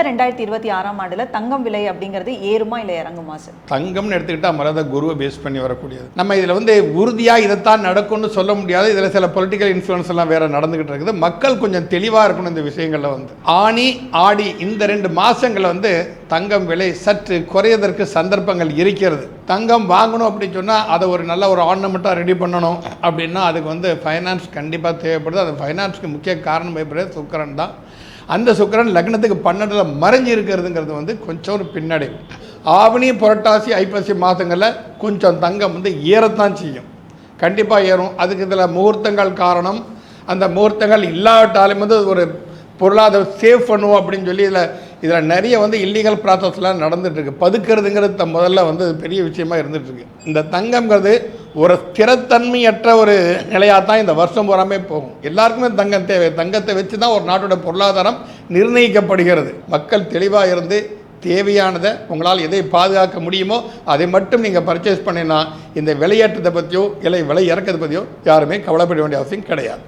இந்த 2026ஆம் ஆண்டுல தங்கம் விலை அப்படிங்கிறது ஏறுமா இல்லை இறங்குமா சார்? தங்கம்னு எடுத்துக்கிட்டால் மரத குருவை பேஸ் பண்ணி வரக்கூடியது. நம்ம இதில் வந்து உறுதியாக இதைத்தான் நடக்கும்னு சொல்ல முடியாது. இதில் சில பொலிட்டிக்கல் இன்ஃப்ளூயன்ஸ் எல்லாம் வேற நடந்துகிட்டு இருக்குது. மக்கள் கொஞ்சம் தெளிவாக இருக்கணும் இந்த விஷயங்களில். வந்து ஆனி ஆடி இந்த 2 மாதங்களில் வந்து தங்கம் விலை சற்று குறையதற்கு சந்தர்ப்பங்கள் இருக்கிறது. தங்கம் வாங்கணும் அப்படின்னு சொன்னால் அதை ஒரு நல்ல ஒரு ஆர்னமெண்ட்டாக ரெடி பண்ணணும் அப்படின்னா அதுக்கு வந்து ஃபைனான்ஸ் கண்டிப்பாக தேவைப்படுது. அது ஃபைனான்ஸுக்கு முக்கிய காரணம் பயப்படுறது சுக்கிரன் தான். அந்த சுக்கிரன் லக்னத்துக்கு 12 மறைஞ்சி இருக்கிறதுங்கிறது வந்து கொஞ்சம் ஒரு பின்னடைவு. ஆவணி புரட்டாசி ஐப்பசி மாதங்களில் கொஞ்சம் தங்கம் வந்து ஏறத்தான் செய்யும், கண்டிப்பாக ஏறும். அதுக்கு இதில் முகூர்த்தங்கள் காரணம். அந்த முகூர்த்தங்கள் இல்லாவிட்டாலும் வந்து ஒரு பொருளாதார சேவ் பண்ணுவோம் அப்படின்னு சொல்லி இதில் நிறைய வந்து இல்லீகல் ப்ராசஸ்லாம் நடந்துகிட்ருக்கு. பதுக்கிறதுங்கிறது முதல்ல வந்து பெரிய விஷயமா இருந்துகிட்ருக்கு. இந்த தங்கம்ங்கிறது ஒரு ஸ்திரத்தன்மையற்ற ஒரு நிலையாக தான் இந்த வருஷம் பூராமே போகும். எல்லாருக்குமே தங்கம் தேவை. தங்கத்தை வச்சு தான் ஒரு நாட்டோட பொருளாதாரம் நிர்ணயிக்கப்படுகிறது. மக்கள் தெளிவாக இருந்து தேவையானதை உங்களால் எதை பாதுகாக்க முடியுமோ அதை மட்டும் நீங்கள் பர்ச்சேஸ் பண்ணினா இந்த விலையேற்றத்தை பற்றியோ இல்லை விலை இறக்கத்தை பற்றியோ யாருமே கவலைப்பட வேண்டிய அவசியம் கிடையாது.